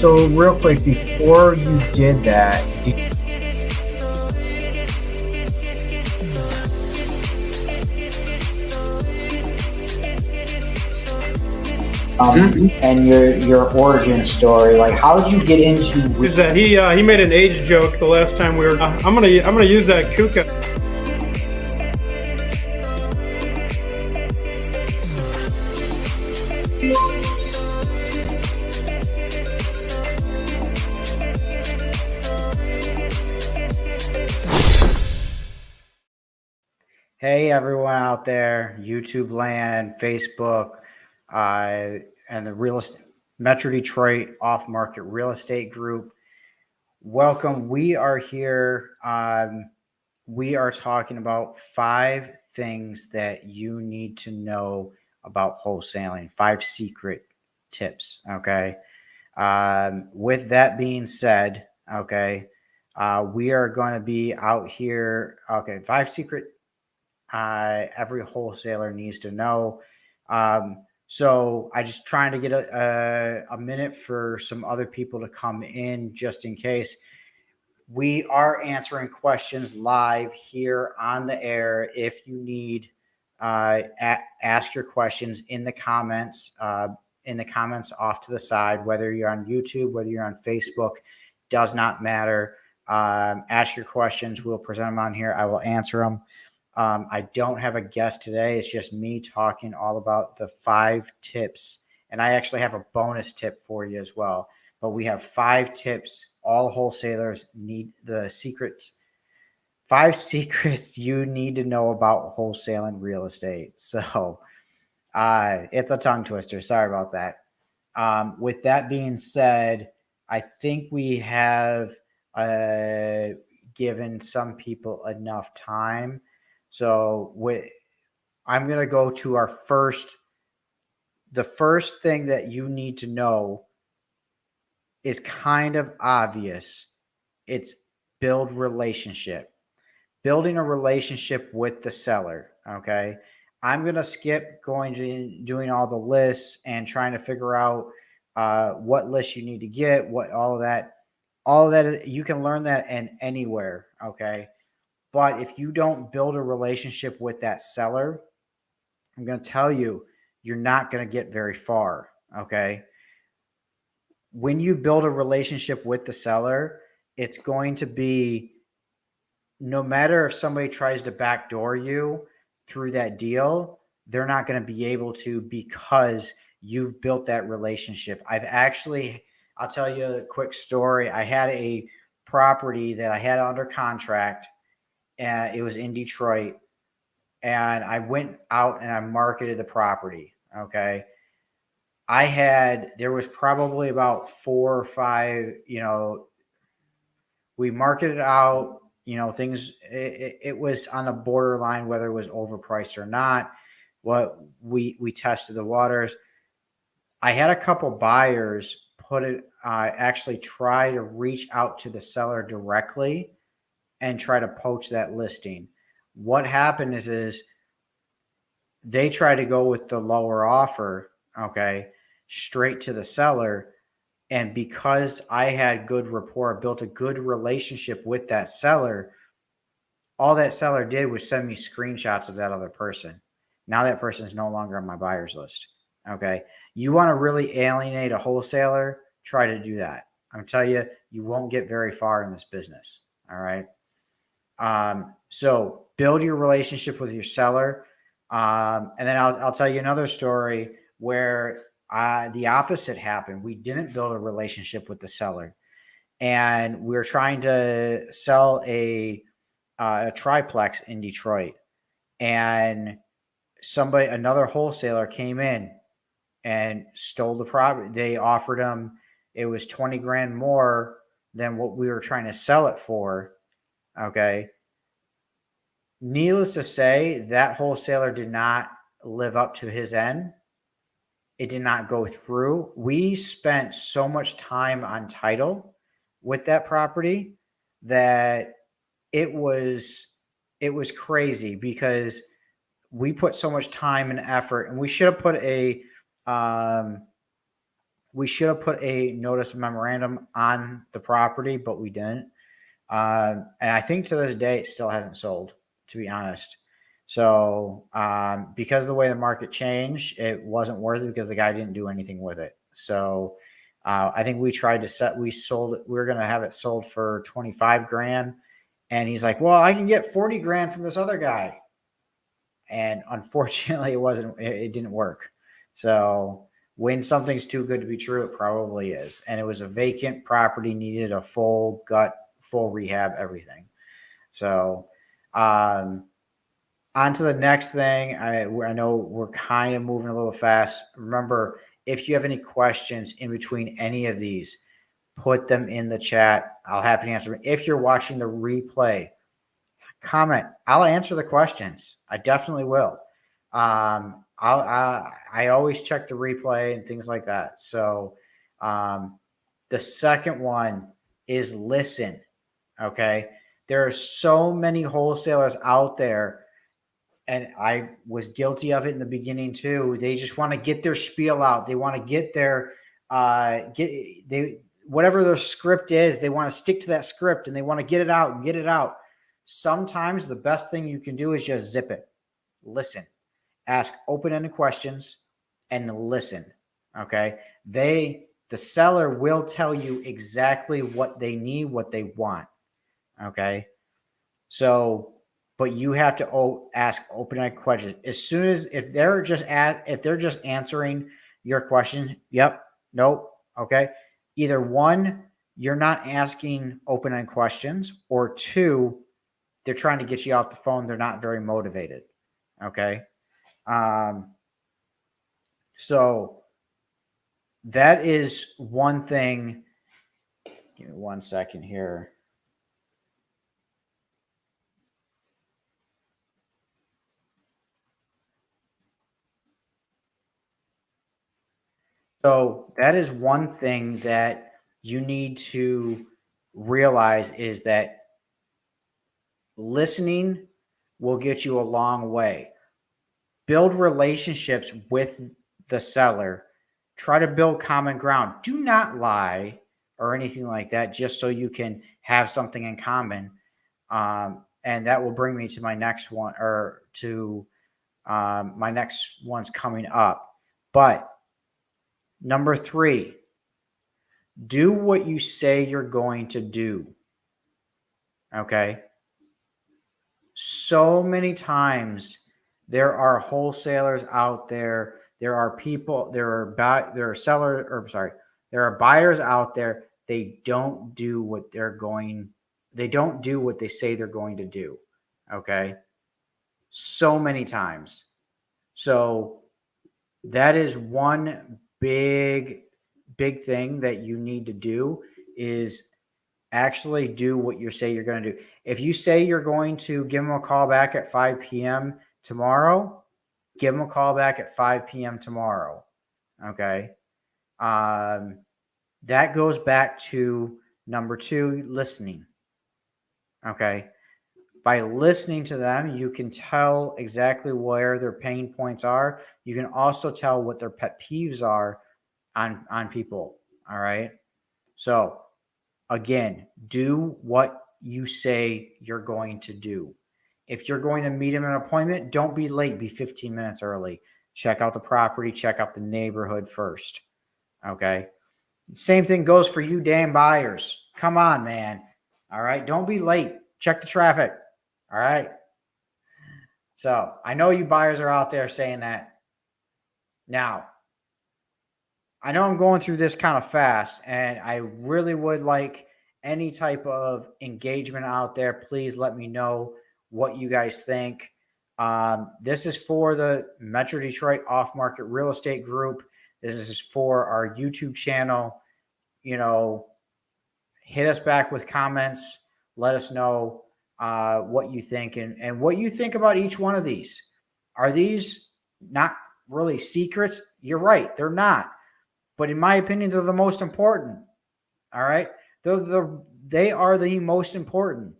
So real quick, before you did that, and your origin story, like how did you get into? Is that he made an age joke the last time we were. I'm gonna use that Kuka. Hey everyone out there, YouTube land, Facebook, and the real estate Metro Detroit off-market real estate group. Welcome. We are here. We are talking about 5 things that you need to know about wholesaling. 5 secret tips. Okay. With that being said, okay, we are going to be out here. Okay, 5 secret every wholesaler needs to know. So I just trying to get a minute for some other people to come in just in case. We are answering questions live here on the air. If you need, ask your questions in the comments off to the side, whether you're on YouTube, whether you're on Facebook, does not matter. Ask your questions. We'll present them on here. I will answer them. I don't have a guest today. It's just me talking all about the 5 tips. And I actually have a bonus tip for you as well. But we have 5 tips. All wholesalers need the secrets. 5 secrets you need to know about wholesaling real estate. So it's a tongue twister. Sorry about that. With that being said, I think we have given some people enough time. So I'm going to go to our the first thing that you need to know is kind of obvious. It's build relationship. Building a relationship with the seller, okay? I'm going to skip doing all the lists and trying to figure out what list you need to get, all of that. You can learn that anywhere, okay? But if you don't build a relationship with that seller, I'm going to tell you, you're not going to get very far, okay? When you build a relationship with the seller, it's going to be, no matter if somebody tries to backdoor you through that deal, they're not going to be able to, because you've built that relationship. I'll tell you a quick story. I had a property that I had under contract. It was in Detroit, and I went out and I marketed the property. Okay. There was probably about 4 or 5, we marketed out, things, it was on the borderline, whether it was overpriced or not. We tested the waters. I had a couple buyers actually try to reach out to the seller directly and try to poach that listing. What happened is they try to go with the lower offer, okay, straight to the seller. And because I had good rapport, built a good relationship with that seller, all that seller did was send me screenshots of that other person. Now that person is no longer on my buyer's list. Okay. You want to really alienate a wholesaler, try to do that. I'm going to tell you, you won't get very far in this business. All right. So build your relationship with your seller. And then I'll tell you another story where the opposite happened. We didn't build a relationship with the seller, and we were trying to sell a triplex in Detroit, and another wholesaler came in and stole the property. They offered him, it was 20 grand more than what we were trying to sell it for. Okay. Needless to say, that wholesaler did not live up to his end. It did not go through. We spent so much time on title with that property that it was crazy, because we put so much time and effort, and we should have put We should have put a notice of memorandum on the property, but we didn't. And I think to this day, it still hasn't sold, to be honest. So because of the way the market changed, it wasn't worth it because the guy didn't do anything with it. So I think we tried to we sold it. We were going to have it sold for 25 grand. And he's like, well, I can get 40 grand from this other guy. And unfortunately, it didn't work. So when something's too good to be true, it probably is. And it was a vacant property, needed a full rehab, everything. So on to the next thing. I know we're kind of moving a little fast. Remember, if you have any questions in between any of these, put them in the chat. I'll happily answer them. If you're watching the replay, comment. I'll answer the questions. I definitely will. I always check the replay and things like that. So the second one is listen. Okay. There are so many wholesalers out there, and I was guilty of it in the beginning too. They just want to get their spiel out. They want to get their whatever their script is, they want to stick to that script and they want to get it out and get it out. Sometimes the best thing you can do is just zip it. Listen, ask open-ended questions and listen. Okay. The seller will tell you exactly what they need, what they want. Okay. So, but you have to ask open-ended questions. As soon as, if they're just answering your question, yep, nope, okay. Either one, you're not asking open-ended questions, or two, they're trying to get you off the phone. They're not very motivated. Okay. So that is one thing. Give me 1 second here. So that is one thing that you need to realize, is that listening will get you a long way. Build relationships with the seller. Try to build common ground. Do not lie or anything like that just so you can have something in common. And that will bring me to my next one, or to my next one's coming up. But number 3, do what you say you're going to do. Okay. So many times there are wholesalers out there. There are people, there are buyers out there. They don't do what they say they're going to do. Okay. So many times. So that is one big thing that you need to do, is actually do what you say you're going to do. If you say you're going to give them a call back at 5 p.m. tomorrow, give them a call back at 5 p.m. tomorrow. Okay. That goes back to number 2, listening. Okay. By listening to them, you can tell exactly where their pain points are. You can also tell what their pet peeves are on people. All right. So again, do what you say you're going to do. If you're going to meet them in an appointment, don't be late. Be 15 minutes early. Check out the property. Check out the neighborhood first. Okay. Same thing goes for you damn buyers. Come on, man. All right. Don't be late. Check the traffic. All right. So I know you buyers are out there saying that. Now, I know I'm going through this kind of fast, and I really would like any type of engagement out there. Please let me know what you guys think. This is for the Metro Detroit Off-Market Real Estate Group. This is for our YouTube channel. You know, hit us back with comments. Let us know what you think, and what you think about each one of these. Are these not really secrets? You're right. They're not. But in my opinion, they're the most important. All right. They are the most important.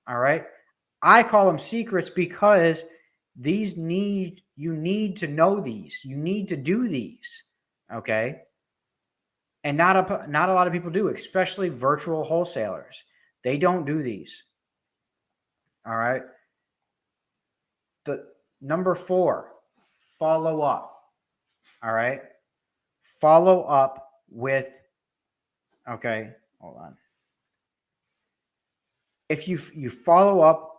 All right. I call them secrets because you need to know these. You need to do these. Okay. And not a lot of people do, especially virtual wholesalers. They don't do these. All right. The number 4, follow up. All right. Follow up with, okay, hold on. If you follow up,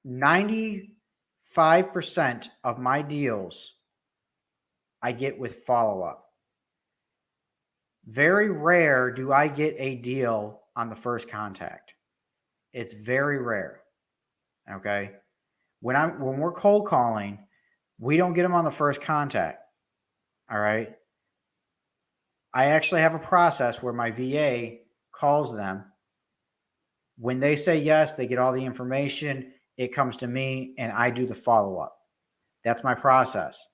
95% of my deals I get with follow up. Very rare do I get a deal on the first contact. It's very rare. Okay. When we're cold calling, we don't get them on the first contact. All right. I actually have a process where my VA calls them. When they say yes, they get all the information. It comes to me and I do the follow up. That's my process.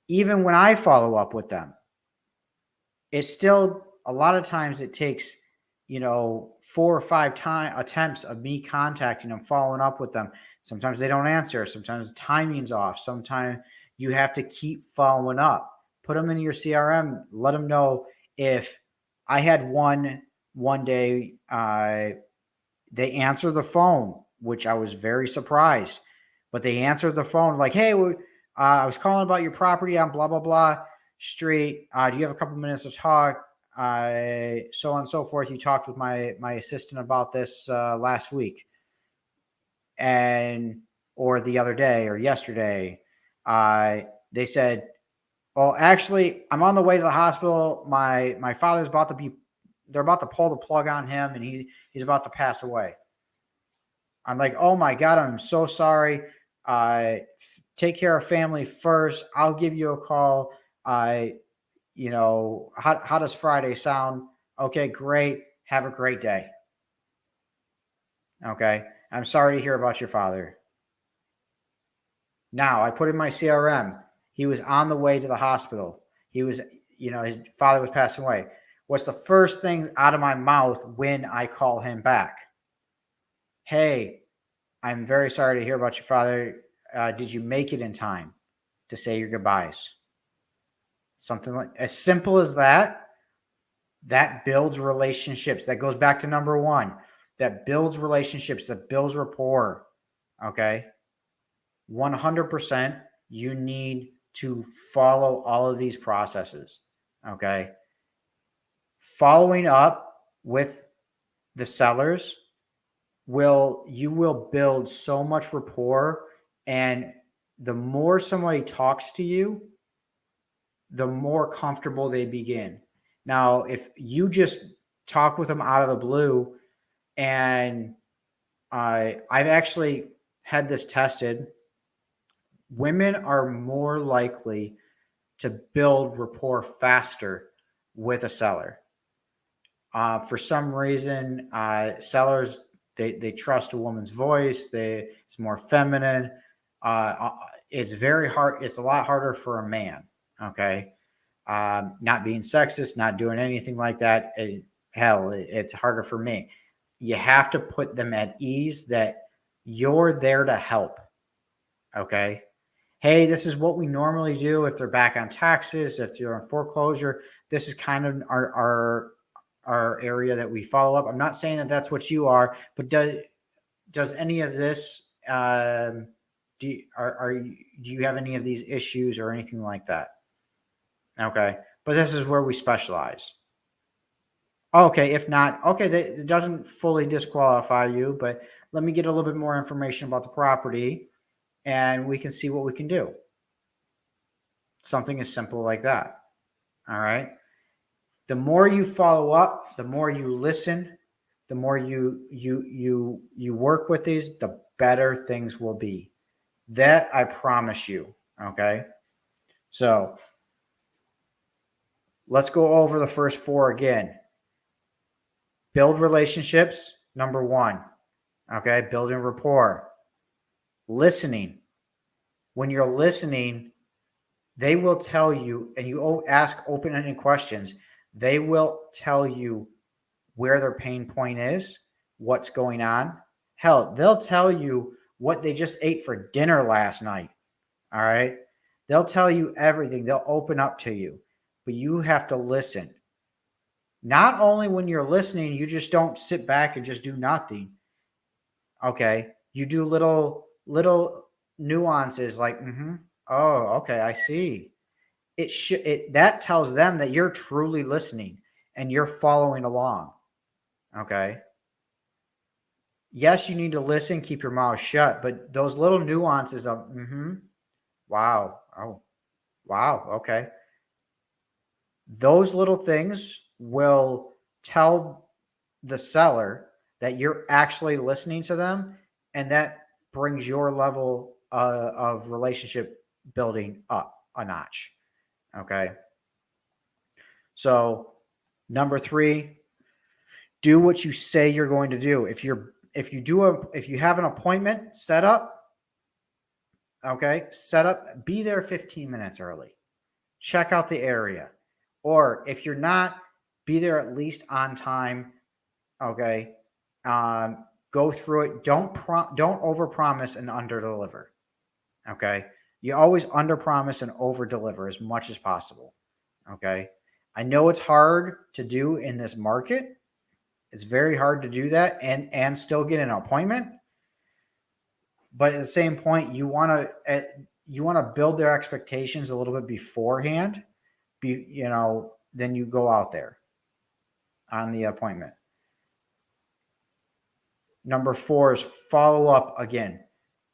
Even when I follow up with them, it's still a lot of times it takes, 4 or 5 attempts of me contacting them, following up with them. Sometimes they don't answer. Sometimes the timing's off. Sometimes you have to keep following up. Put them in your CRM. Let them know. If I had one day, they answered the phone, which I was very surprised, but they answered the phone like, hey, I was calling about your property on blah, blah, blah street. Do you have a couple minutes to talk? So on and so forth. You talked with my assistant about this last week or the other day or yesterday. They said, well, actually, I'm on the way to the hospital. My father's they're about to pull the plug on him and he's about to pass away. I'm like, oh my God, I'm so sorry. Take care of family first. I'll give you a call. How does Friday sound? Okay, great. Have a great day. Okay. I'm sorry to hear about your father. Now I put in my CRM. He was on the way to the hospital. He was, his father was passing away. What's the first thing out of my mouth when I call him back? Hey, I'm very sorry to hear about your father. Did you make it in time to say your goodbyes? Something like as simple as that. That builds relationships. That goes back to number 1. That builds relationships. That builds rapport. Okay. 100%. You need to follow all of these processes. Okay. Following up with the sellers you will build so much rapport, and the more somebody talks to you, the more comfortable they begin. Now, if you just talk with them out of the blue, and I've actually had this tested, women are more likely to build rapport faster with a seller. For some reason, sellers, they trust a woman's voice. It's more feminine. It's very hard. It's a lot harder for a man. Okay. Not being sexist, not doing anything like that. It's harder for me. You have to put them at ease that you're there to help. Okay. Hey, this is what we normally do if they're back on taxes, if you're on foreclosure. This is kind of our area that we follow up. I'm not saying that that's what you are, but does any of this, do you have any of these issues or anything like that? Okay. But this is where we specialize. Okay. If not, okay, it doesn't fully disqualify you, but let me get a little bit more information about the property and we can see what we can do. Something as simple like that. All right. The more you follow up, the more you listen, the more you work with these, the better things will be. That I promise you. Okay. So let's go over the first 4 again. Build relationships. Number 1. Okay. Building rapport. Listening. When you're listening, they will tell you, and you ask open-ended questions, they will tell you where their pain point is, what's going on. Hell, they'll tell you what they just ate for dinner last night. All right. They'll tell you everything. They'll open up to you. but you have to listen. Not only when you're listening, you just don't sit back and just do nothing. Okay. You do little nuances like, oh, okay, I see. That tells them that you're truly listening and you're following along. Okay. Yes, you need to listen, keep your mouth shut, but those little nuances of, wow, oh, wow, okay. Those little things will tell the seller that you're actually listening to them, and that brings your level of relationship building up a notch. Okay. So, number 3, do what you say you're going to do. If you have an appointment set up, okay, be there 15 minutes early. Check out the area. Or if you're not, be there at least on time. Okay. Go through it. Don't overpromise and underdeliver. Okay. You always underpromise and overdeliver as much as possible. Okay. I know it's hard to do in this market. It's very hard to do that and still get an appointment. But at the same point, you want to build their expectations a little bit beforehand. Then you go out there on the appointment. Number 4 is follow up again.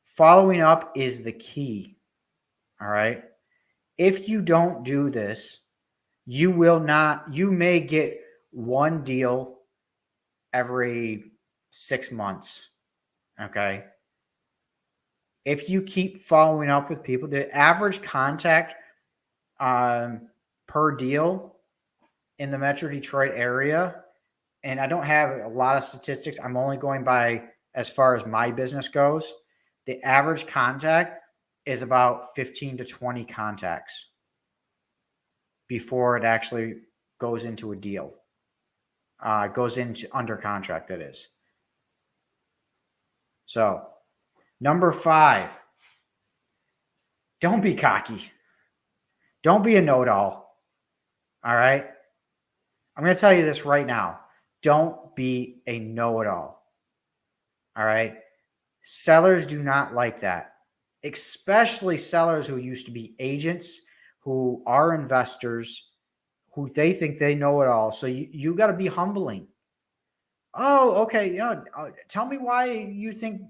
Following up is the key. All right. If you don't do this, you may get one deal every 6 months. Okay. If you keep following up with people, the average contact per deal in the Metro Detroit area, and I don't have a lot of statistics. I'm only going by as far as my business goes. The average contact is about 15 to 20 contacts before it actually goes into a deal. Goes into under contract, that is. So, number 5, don't be cocky. Don't be a know-it-all. All right? I'm going to tell you this right now. Don't be a know-it-all. All right? Sellers do not like that, especially sellers who used to be agents, who are investors, who they think they know it all. So you got to be humbling. Oh, okay. Tell me why you think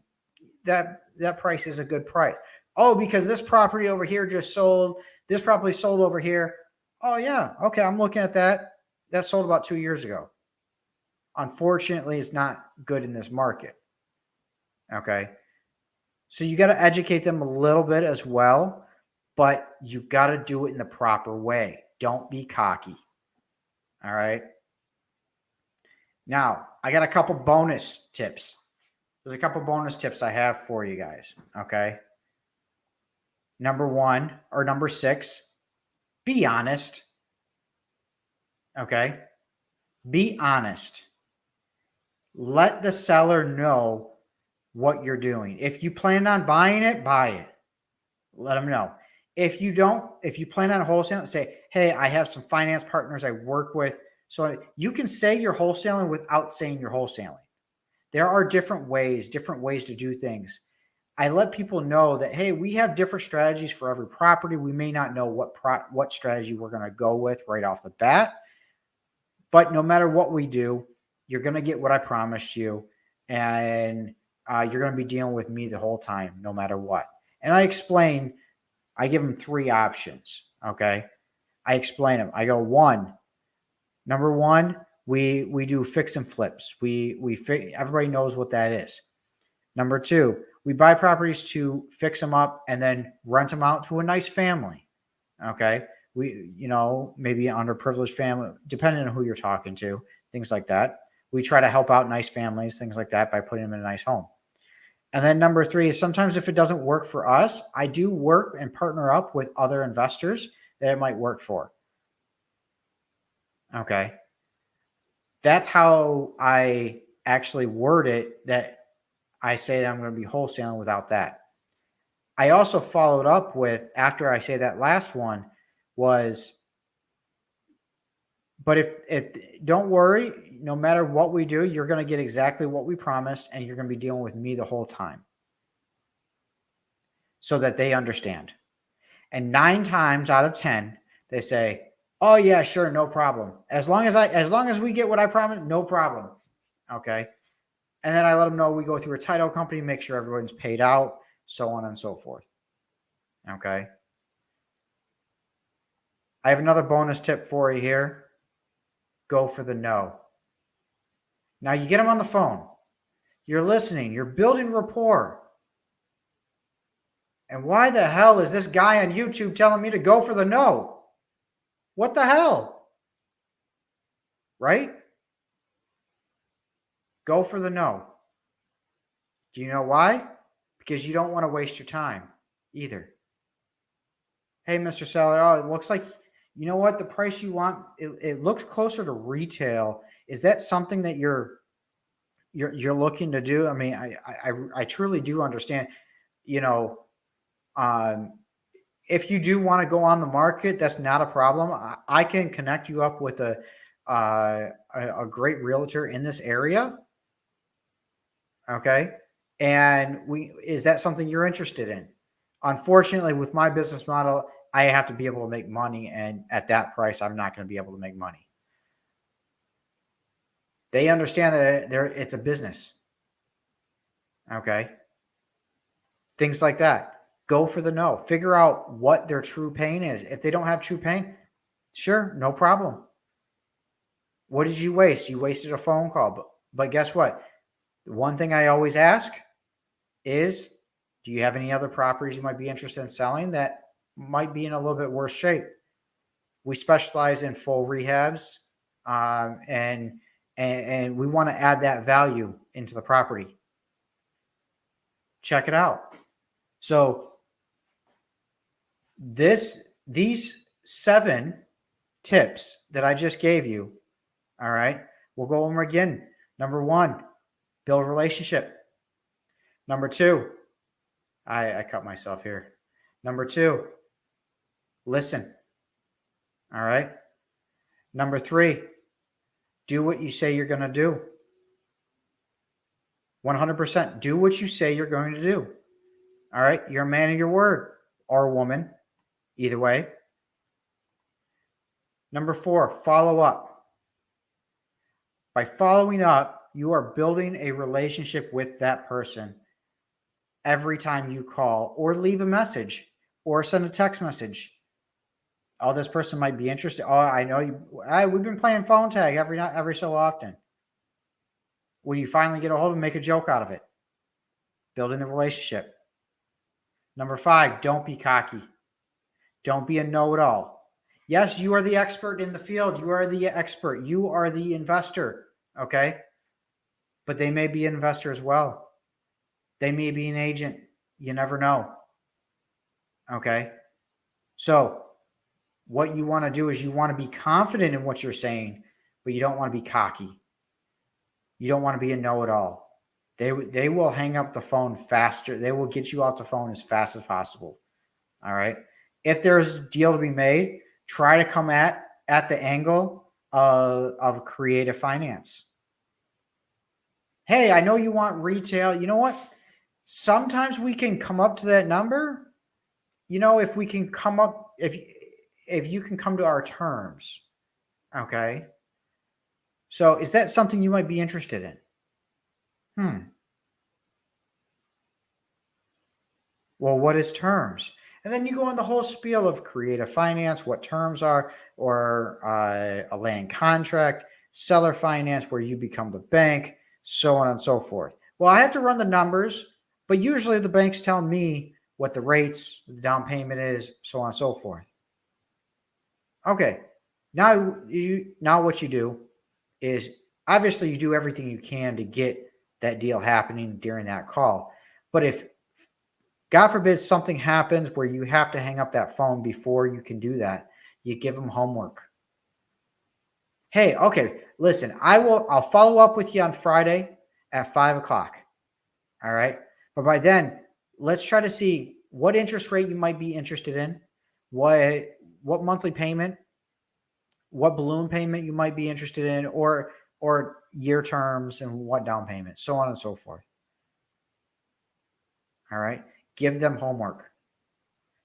that price is a good price. Oh, because this property over here just sold. This property sold over here. Oh, yeah. Okay, I'm looking at that. That sold about 2 years ago. Unfortunately, it's not good in this market. Okay. So you got to educate them a little bit as well, but you got to do it in the proper way. Don't be cocky. All right. Now, I got a couple bonus tips. There's a couple bonus tips I have for you guys. Okay. Number 6, be honest. Okay. Be honest. Let the seller know what you're doing. If you plan on buying it, buy it. Let them know. If you plan on wholesaling, say, hey, I have some finance partners I work with. So you can say you're wholesaling without saying you're wholesaling. There are different ways to do things. I let people know that, hey, we have different strategies for every property. We may not know what strategy we're going to go with right off the bat. But no matter what we do, you're going to get what I promised you. And you're going to be dealing with me the whole time, no matter what. And I give them 3 options. Okay. I explain them. I go, number 1, we do fix and flips. Everybody knows what that is. Number 2, we buy properties to fix them up and then rent them out to a nice family. Okay. Maybe an underprivileged family, depending on who you're talking to, things like that. We try to help out nice families, things like that, by putting them in a nice home. And then number 3 is sometimes if it doesn't work for us, I do work and partner up with other investors that it might work for. Okay. That's how I actually word it, that I say that I'm going to be wholesaling without that. I also followed up with, after I say that last one, was But if don't worry, no matter what we do, you're going to get exactly what we promised, and you're going to be dealing with me the whole time so that they understand. And 9 times out of 10, they say, "Oh yeah, sure, no problem. As long as we get what I promised, no problem." Okay. And then I let them know we go through a title company, make sure everyone's paid out, so on and so forth. Okay. I have another bonus tip for you here. Go for the no. Now you get them on the phone. You're listening. You're building rapport. And why the hell is this guy on YouTube telling me to go for the no? What the hell? Right? Go for the no. Do you know why? Because you don't want to waste your time either. Hey, Mr. Seller, oh, it looks like, you know what, the price you want, it looks closer to retail. Is that something that you're looking to do? I mean, I truly do understand, you know, if you do want to go on the market, that's not a problem. I can connect you up with a great realtor in this area. Okay. And is that something you're interested in? Unfortunately, with my business model, I have to be able to make money. And at that price, I'm not going to be able to make money. They understand that it's a business. Okay. Things like that. Go for the no. Figure out what their true pain is. If they don't have true pain, sure, no problem. What did you waste? You wasted a phone call. But guess what? The one thing I always ask is, do you have any other properties you might be interested in selling that might be in a little bit worse shape? We specialize in full rehabs, and we want to add that value into the property. Check it out. So these 7 tips that I just gave you, all right, we'll go over them again. Number 1, build a relationship. Number 2, I cut myself here. Number 2, listen. All right. Number 3, do what you say you're going to do. 100%. Do what you say you're going to do. All right. You're a man of your word, or a woman, either way. Number 4, follow up. By following up, you are building a relationship with that person every time you call or leave a message or send a text message. Oh, this person might be interested. Oh, I know you. We've been playing phone tag every so often. When you finally get a hold of them, make a joke out of it. Building the relationship. Number 5, don't be cocky. Don't be a know-it-all. Yes, you are the expert in the field. You are the expert. You are the investor. Okay? But they may be an investor as well. They may be an agent. You never know. Okay? So what you want to do is you want to be confident in what you're saying, but you don't want to be cocky. You don't want to be a know-it-all. They will hang up the phone faster. They will get you off the phone as fast as possible. All right. If there's a deal to be made, try to come at the angle of creative finance. Hey, I know you want retail. You know what? Sometimes we can come up to that number. You know, if we can come up, if you can come to our terms. Okay. So is that something you might be interested in? Well, what is terms? And then you go on the whole spiel of creative finance, what terms are, or a land contract, seller finance, where you become the bank, so on and so forth. Well, I have to run the numbers, but usually the banks tell me what the rates, the down payment is, so on and so forth. Okay, now what you do is obviously you do everything you can to get that deal happening during that call. But if, God forbid, something happens where you have to hang up that phone before you can do that, you give them homework. Hey, okay, listen, I'll follow up with you on Friday at 5:00. All right. But by then, let's try to see what interest rate you might be interested in, what monthly payment, what balloon payment you might be interested in, or year terms and what down payment, so on and so forth. All right. Give them homework.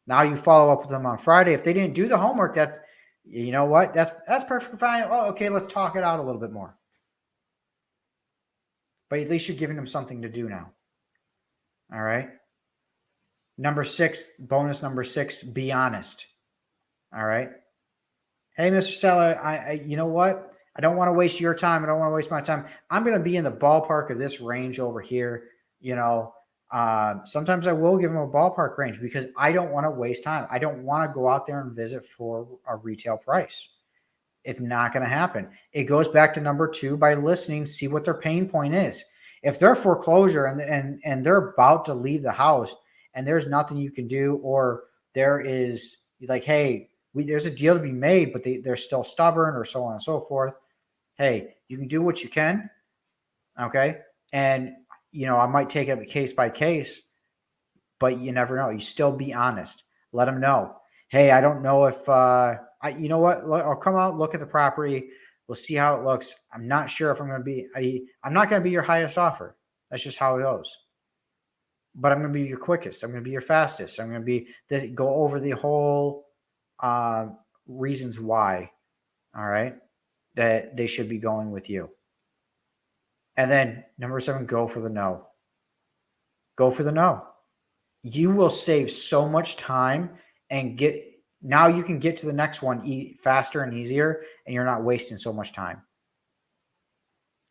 Now you follow up with them on Friday. If they didn't do the homework, that's, you know what? That's perfectly fine. Oh, okay, let's talk it out a little bit more. But at least you're giving them something to do now. All right. Number 6, bonus number 6, be honest. All right. Hey, Mr. Seller, I you know what? I don't want to waste your time. I don't want to waste my time. I'm going to be in the ballpark of this range over here. You know, sometimes I will give them a ballpark range because I don't want to waste time. I don't want to go out there and visit for a retail price. It's not going to happen. It goes back to number 2, by listening, see what their pain point is. If they're foreclosure and they're about to leave the house and there's nothing you can do, or there is like, hey, there's a deal to be made, but they're still stubborn, or so on and so forth. Hey, you can do what you can. Okay. And, you know, I might take it case by case, but you never know. You still be honest. Let them know. Hey, I don't know if, you know what? I'll come out, look at the property. We'll see how it looks. I'm not sure if I'm going to be, I'm not going to be your highest offer. That's just how it goes. But I'm going to be your quickest. I'm going to be your fastest. I'm going to go over the whole reasons why, all right, that they should be going with you. And then number 7, go for the no. Go for the no. You will save so much time and now you can get to the next one faster and easier, and you're not wasting so much time.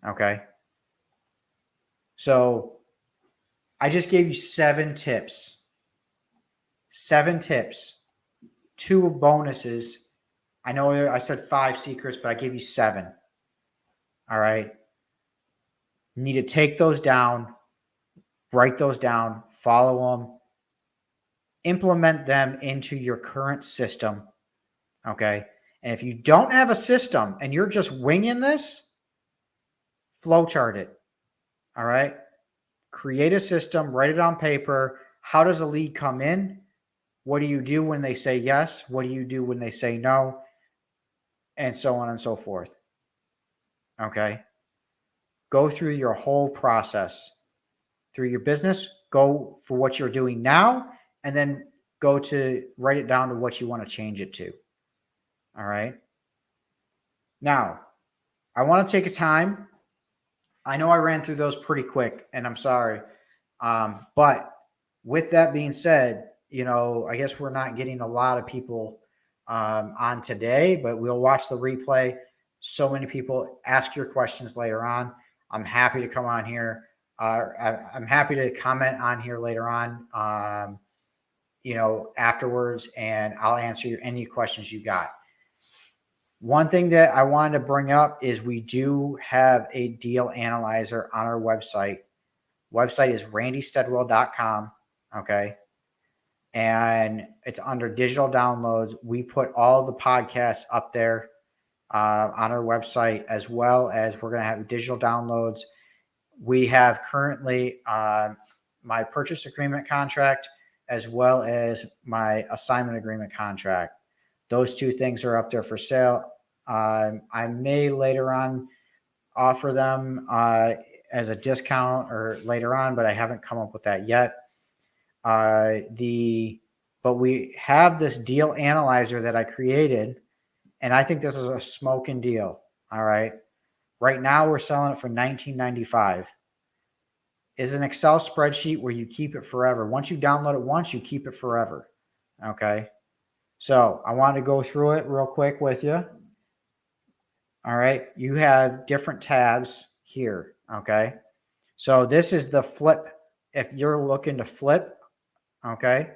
Okay. So I just gave you 7 tips. 7 tips. 2 bonuses. I know I said 5 secrets, but I gave you 7. All right. You need to take those down, write those down, follow them, implement them into your current system. Okay. And if you don't have a system and you're just winging this, flowchart it. All right. Create a system, write it on paper. How does a lead come in? What do you do when they say yes? What do you do when they say no? And so on and so forth. Okay. Go through your whole process through your business. Go for what you're doing now, and then go to write it down to what you want to change it to. All right. Now, I want to take a time. I know I ran through those pretty quick, and I'm sorry. But with that being said, you know, I guess we're not getting a lot of people on today, but we'll watch the replay. So many people ask your questions later on. I'm happy to come on here. I'm happy to comment on here later on, you know, afterwards, and I'll answer any questions you got. One thing that I wanted to bring up is we do have a deal analyzer on our website. Website is randystedwell.com. Okay. And it's under digital downloads. We put all the podcasts up there on our website, as well as we're going to have digital downloads. We have currently my purchase agreement contract, as well as my assignment agreement contract. Those 2 things are up there for sale. I may later on offer them as a discount or later on, but I haven't come up with that yet. But we have this deal analyzer that I created, and I think this is a smoking deal. All right. Right now we're selling it for $19.95. It's an Excel spreadsheet where you keep it forever. Once you download it once, you keep it forever. Okay. So I want to go through it real quick with you. All right. You have different tabs here. Okay. So this is the flip. If you're looking to flip, okay.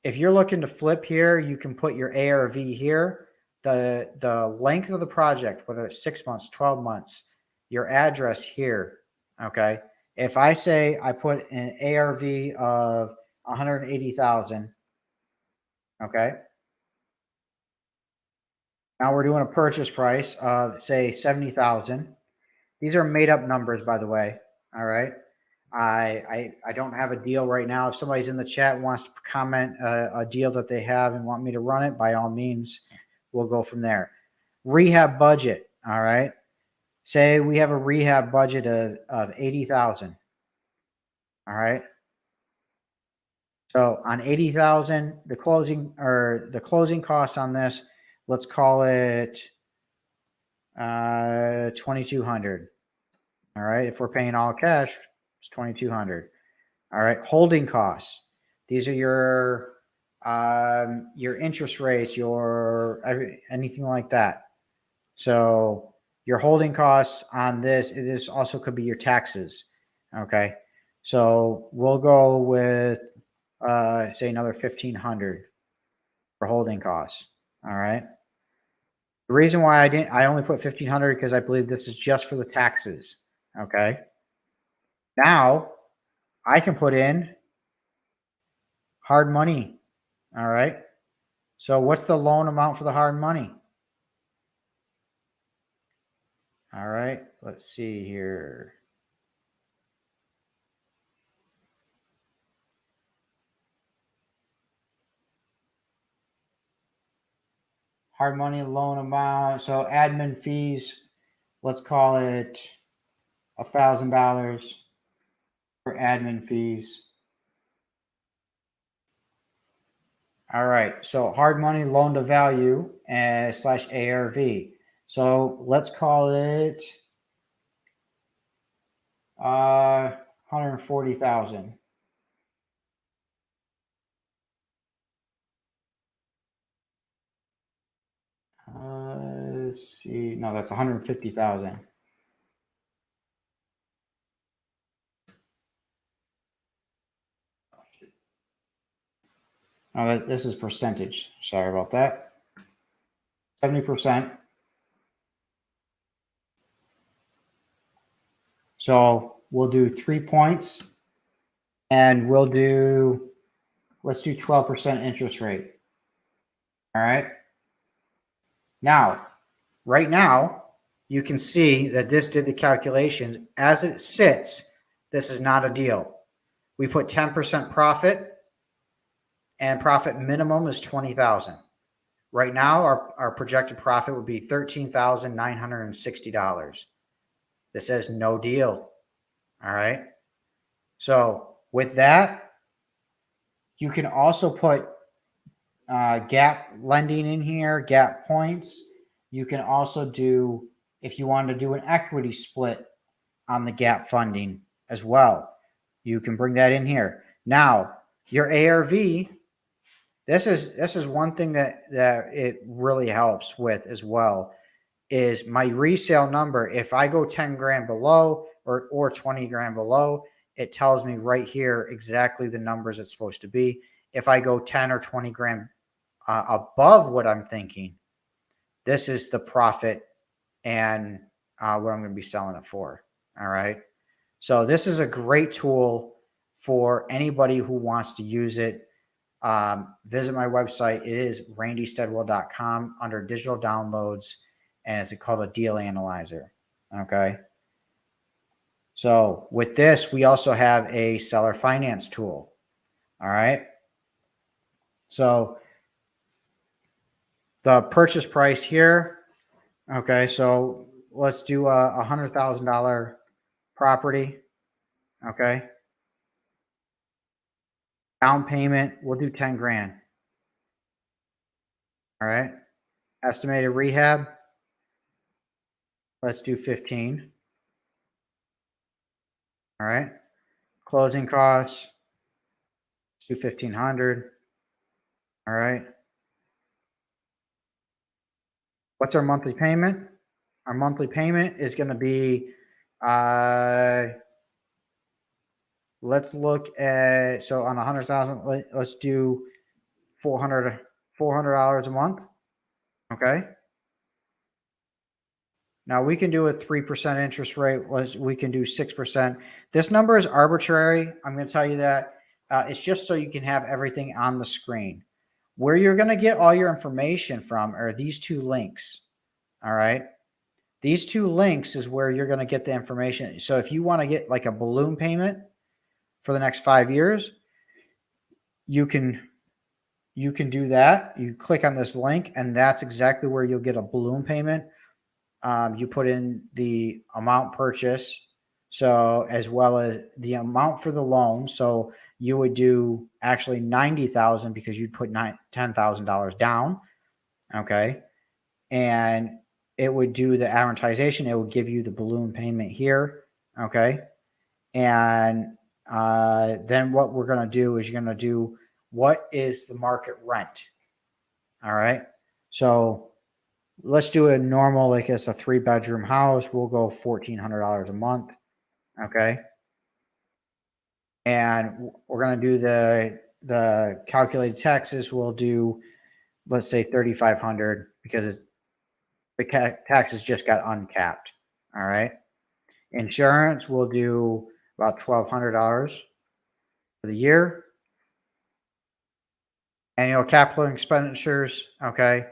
If you're looking to flip here, you can put your ARV here, the length of the project, whether it's 6 months, 12 months, your address here. Okay. If I say I put an ARV of 180,000, okay. Now we're doing a purchase price of, say, 70,000. These are made up numbers, by the way. All right. I don't have a deal right now. If somebody's in the chat wants to comment a deal that they have and want me to run it, by all means, we'll go from there. Rehab budget. All right. Say we have a rehab budget of 80,000. All right. So on 80,000, the closing costs on this, let's call it 2,200. All right. If we're paying all cash, it's 2,200. All right. Holding costs. These are your interest rates, anything like that. So your holding costs on this also could be your taxes. Okay. So we'll go with say another 1,500 for holding costs. All right. The reason why I only put 1,500 because I believe this is just for the taxes. Okay. Now I can put in hard money. All right. So what's the loan amount for the hard money? All right. Let's see here. Hard money loan amount. So admin fees, let's call it $1,000 for admin fees. All right. So hard money loan to value slash ARV. So let's call it 140,000. Let's see. No, that's 150,000. Oh, this is percentage. Sorry about that. 70%. So we'll do 3 points and let's do 12% interest rate. All right. Now, right now, you can see that this did the calculations. As it sits, this is not a deal. We put 10% profit and profit minimum is 20,000. Right now, our projected profit would be $13,960. This says no deal. All right. So with that, you can also put gap lending in here, gap points. You can also do, if you want to do an equity split on the gap funding as well, you can bring that in here. Now, your ARV, this is one thing that it really helps with as well, is my resale number. If I go 10 grand below or 20 grand below, it tells me right here exactly the numbers it's supposed to be. If I go 10 or 20 grand above what I'm thinking, this is the profit and what I'm going to be selling it for. All right. So this is a great tool for anybody who wants to use it. Visit my website. It is randystedwell.com under digital downloads, and it's called a deal analyzer. Okay. So with this, we also have a seller finance tool. All right. So the purchase price here. Okay. So let's do a $100,000 property. Okay. Down payment, we'll do 10 grand. All right. Estimated rehab, let's do 15. All right. Closing costs, let's do 1,500. All right. What's our monthly payment? Our monthly payment is going to be, let's look at, so on 100,000, let's do $400 a month. Okay. Now we can do a 3% interest rate. We can do 6%. This number is arbitrary. I'm going to tell you that. It's just so you can have everything on the screen. Where you're going to get all your information from are these two links. All right. These two links is where you're going to get the information. So if you want to get like a balloon payment for the next 5 years, you can you can do that. You click on this link, and that's exactly where you'll get a balloon payment. You put in the amount purchase, so as well as the amount for the loan. So you would do actually 90,000 because you'd put $10,000 down. Okay. And it would do the amortization. It would give you the balloon payment here. Okay. And then what we're going to do is you're going to do what is the market rent. All right. So let's do a normal, like it's a 3-bedroom house. We'll go $1,400 a month. Okay. And we're going to do the calculated taxes. We'll do, let's say 3,500 because the taxes just got uncapped. All right. Insurance, we'll do about $1,200 for the year. Annual capital expenditures. Okay.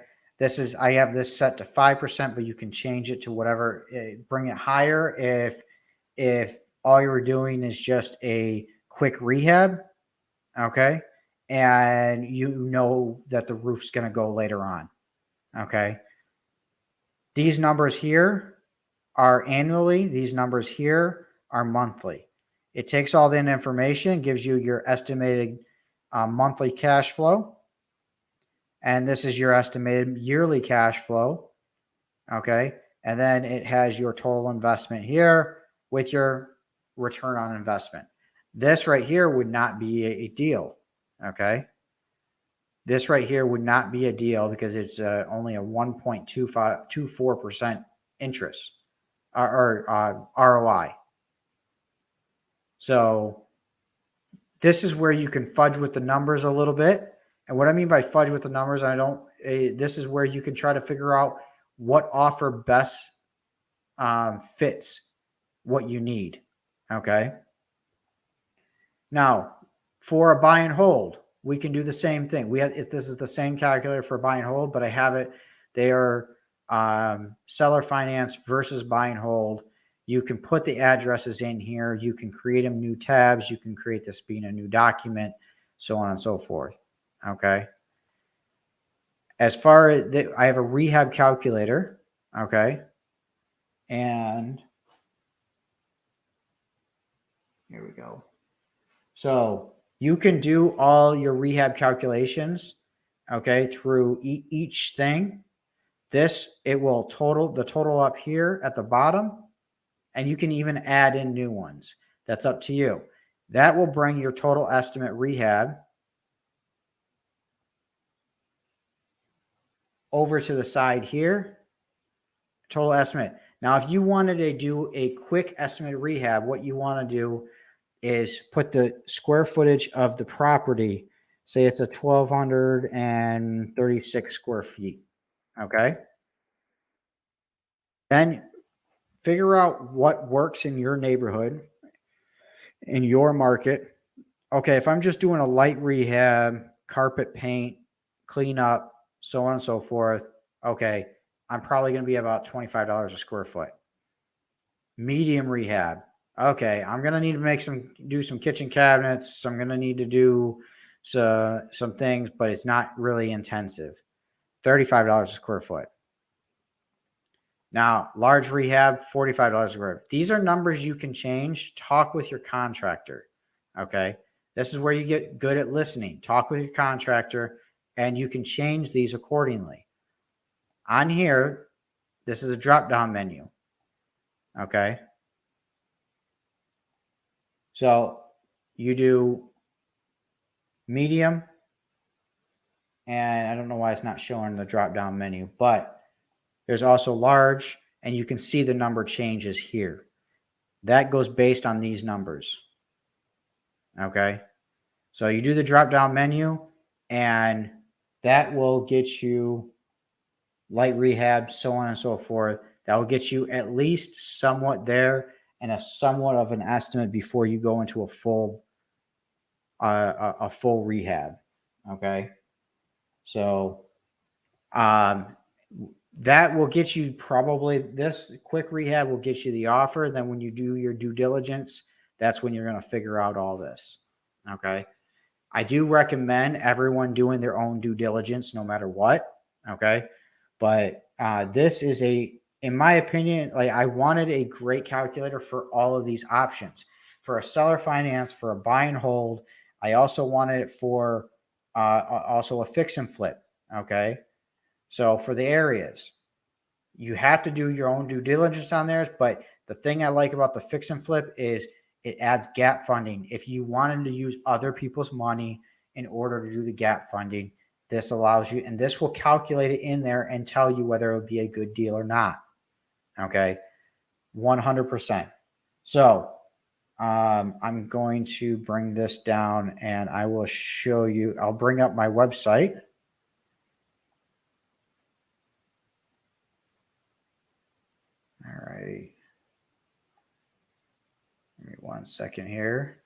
I have this set to 5%, but you can change it to whatever, bring it higher if all you're doing is just a quick rehab. Okay. And you know that the roof's going to go later on. Okay. These numbers here are annually. These numbers here are monthly. It takes all that information, gives you your estimated monthly cash flow. And this is your estimated yearly cash flow. Okay. And then it has your total investment here with your return on investment. This right here would not be a deal. Okay. This right here would not be a deal because it's only a 1.24% interest or ROI. So this is where you can fudge with the numbers a little bit. And what I mean by fudge with the numbers, this is where you can try to figure out what offer best fits what you need. Okay. Now, for a buy and hold, we can do the same thing. If this is the same calculator for buy and hold, but I have it, they are seller finance versus buy and hold. You can put the addresses in here. You can create them new tabs. You can create this being a new document, so on and so forth. Okay. As far as I have a rehab calculator. Okay. And here we go. So you can do all your rehab calculations, okay, through each thing. It will total the total up here at the bottom, and you can even add in new ones. That's up to you. That will bring your total estimate rehab over to the side here. Total estimate. Now, if you wanted to do a quick estimate rehab, what you want to do is put the square footage of the property. Say it's a 1,236 square feet. Okay. Then figure out what works in your neighborhood, in your market. Okay. If I'm just doing a light rehab, carpet paint, clean up, so on and so forth. Okay. I'm probably going to be about $25 a square foot. Medium rehab. Okay, I'm going to need to do some kitchen cabinets. I'm going to need to do some things, but it's not really intensive. $35 a square foot. Now, large rehab, $45 a square foot. These are numbers you can change. Talk with your contractor. Okay, this is where you get good at listening. Talk with your contractor, and you can change these accordingly. On here, this is a drop-down menu. Okay. So you do medium, and I don't know why it's not showing the drop-down menu, but there's also large, and you can see the number changes here. That goes based on these numbers. Okay. So you do the drop-down menu, and that will get you light rehab, so on and so forth. That will get you at least somewhat there and a somewhat of an estimate before you go into a full rehab. Okay. So that will get you this quick rehab will get you the offer. Then when you do your due diligence, that's when you're going to figure out all this. Okay. I do recommend everyone doing their own due diligence no matter what. Okay. But this is in my opinion, like I wanted a great calculator for all of these options for a seller finance, for a buy and hold. I also wanted it for also a fix and flip. Okay. So for the areas, you have to do your own due diligence on theirs. But the thing I like about the fix and flip is it adds gap funding. If you wanted to use other people's money in order to do the gap funding, this allows you, and this will calculate it in there and tell you whether it would be a good deal or not. Okay. 100%. So I'm going to bring this down and I will show you, I'll bring up my website. All right. Give me 1 second here.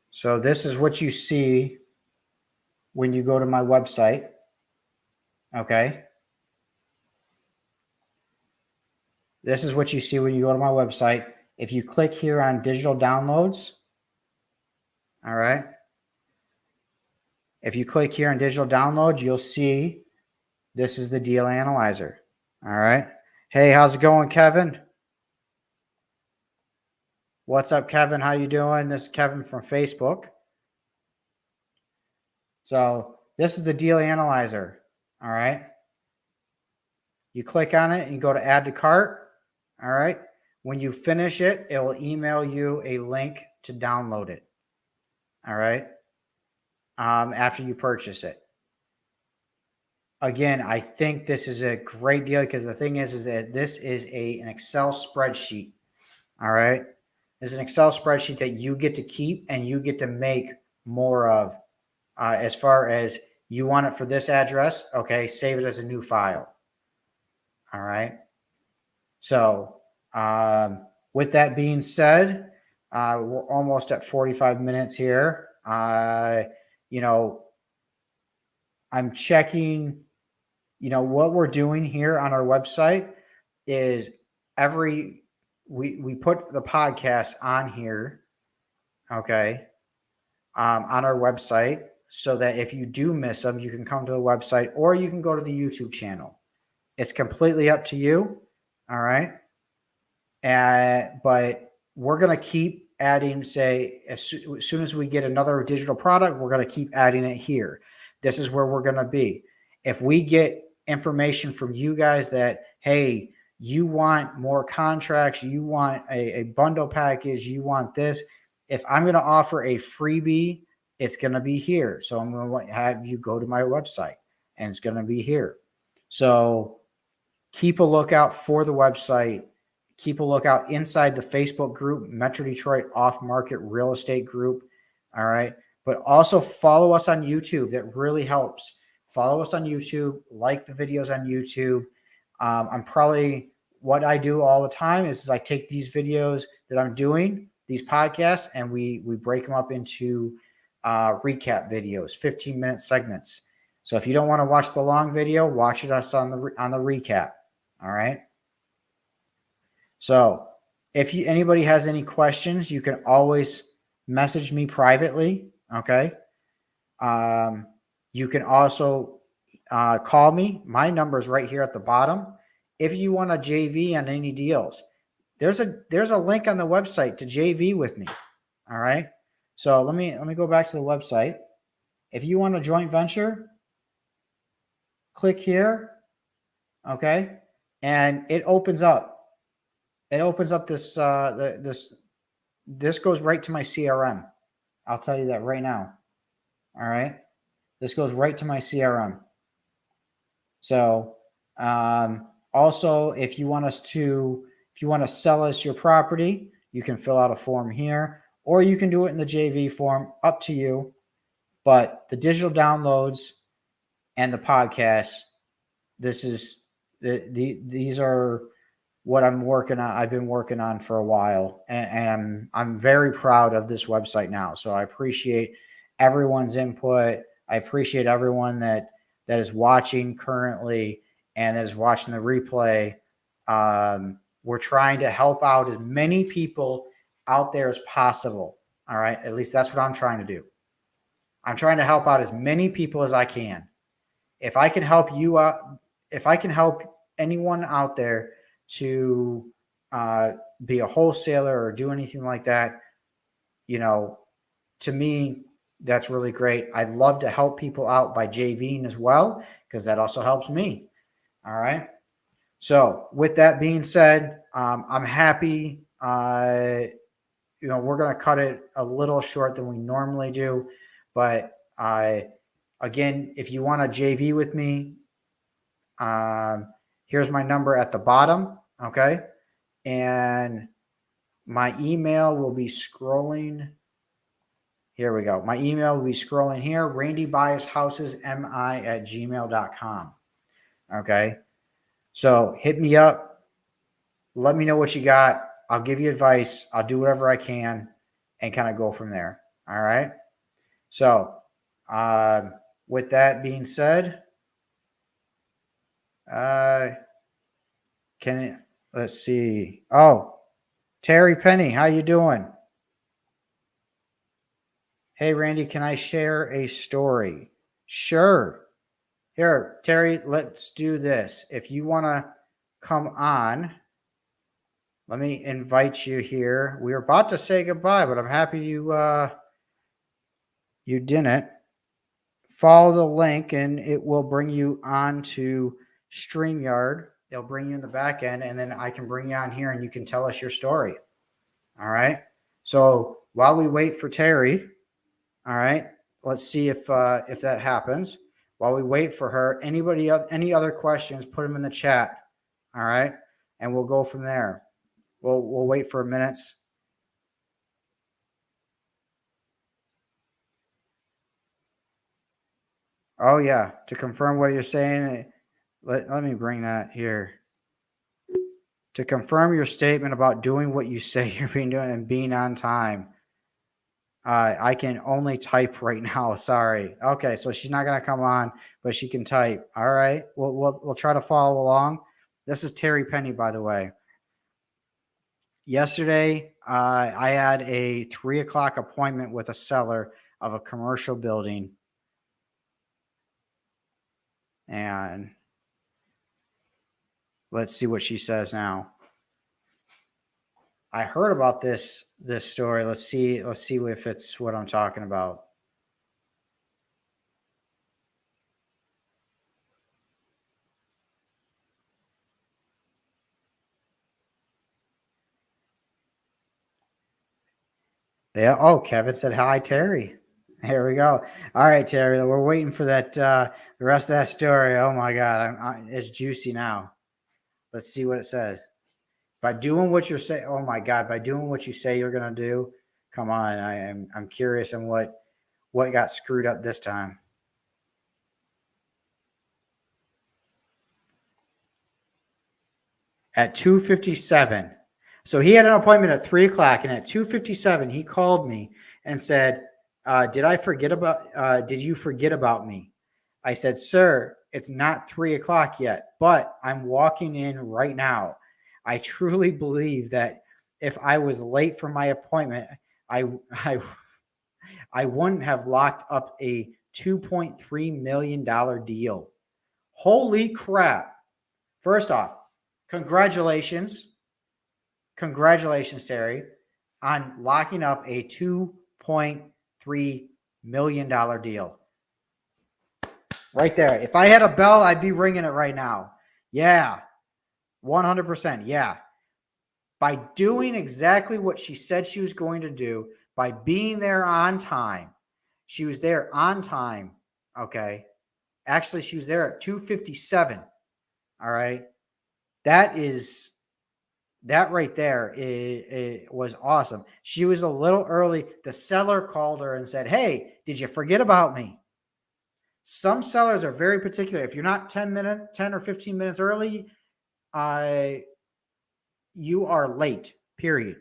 So this is what you see when you go to my website. Okay. This is what you see when you go to my website. If you click here on digital downloads, all right. If you click here on digital downloads, you'll see this is the deal analyzer. All right. Hey, how's it going, Kevin? What's up, Kevin? How you doing? This is Kevin from Facebook. So this is the deal analyzer. All right. You click on it and you go to add to cart. All right. When you finish it, it will email you a link to download it. All right. After you purchase it. Again, I think this is a great deal because the thing is that this is an Excel spreadsheet. All right. This is an Excel spreadsheet that you get to keep and you get to make more of as far as you want it for this address. Okay. Save it as a new file. All right. So with that being said, we're almost at 45 minutes here. You know, I'm checking, you know, what we're doing here on our website is we put the podcast on here, okay, on our website so that if you do miss them, you can come to the website or you can go to the YouTube channel. It's completely up to you. All right. But we're going to keep adding, say, as soon as we get another digital product, we're going to keep adding it here. This is where we're going to be. If we get information from you guys that, hey, you want more contracts, you want a bundle package, you want this, if I'm going to offer a freebie, it's going to be here. So I'm going to have you go to my website and it's going to be here. So keep a lookout for the website. Keep a lookout inside the Facebook group, Metro Detroit Off Market Real Estate Group. All right. But also follow us on YouTube. That really helps. Follow us on YouTube. Like the videos on YouTube. I'm probably, what I do all the time is I take these videos that I'm doing, these podcasts, and we break them up into recap videos, 15-minute segments. So if you don't want to watch the long video, watch it us on the recap. All right. So if anybody has any questions, you can always message me privately. Okay. You can also call me. My number is right here at the bottom. If you want a JV on any deals, there's a link on the website to JV with me. All right. So let me go back to the website. If you want a joint venture, click here. Okay. And it opens up. It opens up this this goes right to my CRM. I'll tell you that right now. All right. This goes right to my CRM. So also, if you want to sell us your property, you can fill out a form here, or you can do it in the JV form, up to you. But the digital downloads and the podcast, this is These are what I'm working on. I've been working on for a while, and I'm very proud of this website now. So I appreciate everyone's input. I appreciate everyone that is watching currently and that is watching the replay. We're trying to help out as many people out there as possible. All right, at least that's what I'm trying to do. I'm trying to help out as many people as I can. If I can help you out, if I can help anyone out there to be a wholesaler or do anything like that, to me, that's really great. I'd love to help people out by JVing as well, because that also helps me. All right. So with that being said, I'm happy. We're going to cut it a little short than we normally do, but again, if you want to JV with me, here's my number at the bottom. Okay. And my email will be scrolling. Here we go. My email will be scrolling here. randybuyshousesmi@gmail.com. Okay. So hit me up. Let me know what you got. I'll give you advice. I'll do whatever I can and kind of go from there. All right. So with that being said, let's see. Oh, Terry Penny, how you doing? Hey, Randy, can I share a story? Sure. Here, Terry, let's do this. If you want to come on, let me invite you here. We were about to say goodbye, but I'm happy you didn't. Follow the link, and it will bring you on to StreamYard. They'll bring you in the back end, and then I can bring you on here, and you can tell us your story. All right. So while we wait for Terry, all right, let's see if that happens. While we wait for her, any other questions, put them in the chat. All right, and we'll go from there. We'll wait for a minute. Oh yeah, to confirm what you're saying, let me bring that here. To confirm your statement about doing what you say you're being doing and being on time. I can only type right now. Sorry. Okay, so she's not gonna come on, but she can type. All right. We'll try to follow along. This is Terry Penny, by the way. Yesterday, I had a 3:00 appointment with a seller of a commercial building, and let's see what she says now. I heard about this story. Let's see if it's what I'm talking about. Yeah. Oh, Kevin said hi, Terry. Here we go. All right, Terry. We're waiting for that. The rest of that story. Oh my God, it's juicy now. Let's see what it says. By doing what you're saying. Oh my God, by doing what you say you're gonna do. Come on, I'm curious on what got screwed up this time. At 2:57. So he had an appointment at 3:00, and at 2:57 he called me and said, did you forget about me? I said, sir, it's not 3:00 yet, but I'm walking in right now. I truly believe that if I was late for my appointment, I wouldn't have locked up a $2.3 million deal. Holy crap. First off, congratulations, Terry, on locking up a $2.3 million deal. Right there. If I had a bell, I'd be ringing it right now. Yeah, 100%. Yeah. By doing exactly what she said she was going to do, by being there on time. She was there on time. Okay. Actually, she was there at 2:57. All right. That right there it was awesome. She was a little early. The seller called her and said, hey, did you forget about me? Some sellers are very particular. If you're not 10 or 15 minutes early, you are late, period.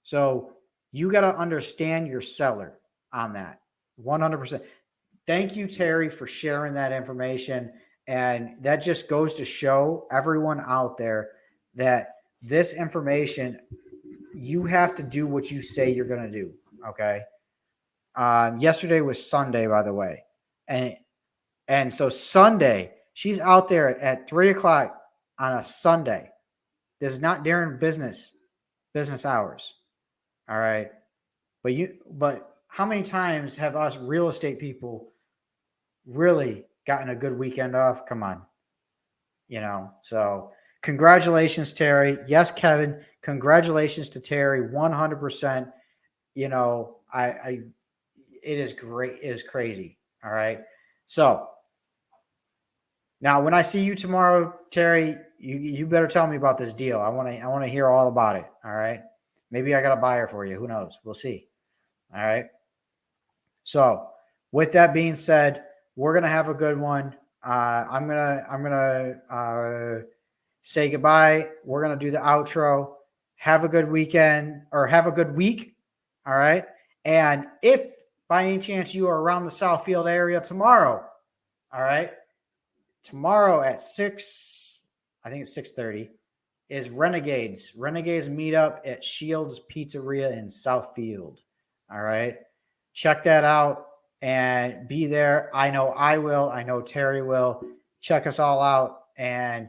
So you got to understand your seller on that 100%. Thank you, Terry, for sharing that information. And that just goes to show everyone out there that this information, you have to do what you say you're going to do. Okay. Yesterday was Sunday, by the way. And so Sunday, she's out there at 3:00 on a Sunday. This is not during business hours. All right. But how many times have us real estate people really gotten a good weekend off? Come on. So congratulations, Terry. Yes, Kevin, congratulations to Terry. 100%. It is great. It is crazy. All right. So now when I see you tomorrow, Terry, you better tell me about this deal. I want to hear all about it. All right. Maybe I got a buyer for you. Who knows? We'll see. All right. So with that being said, we're going to have a good one. I'm going to say goodbye. We're going to do the outro. Have a good weekend, or have a good week. All right. And if by any chance you are around the Southfield area tomorrow, all right, tomorrow at 6, I think it's 6:30, is Renegades meetup at Shields Pizzeria in Southfield. All right. Check that out and be there. I know I will. I know Terry will. Check us all out. And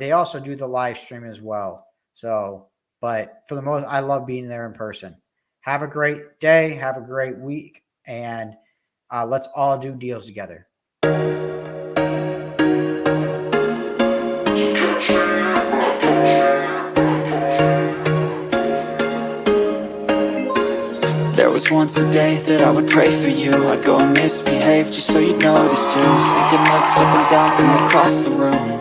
they also do the live stream as well. So, but for the most, I love being there in person. Have a great day. Have a great week. And let's all do deals together. There was once a day that I would pray for you. I'd go and misbehave just so you'd notice too. Sneaking looks up and down from across the room.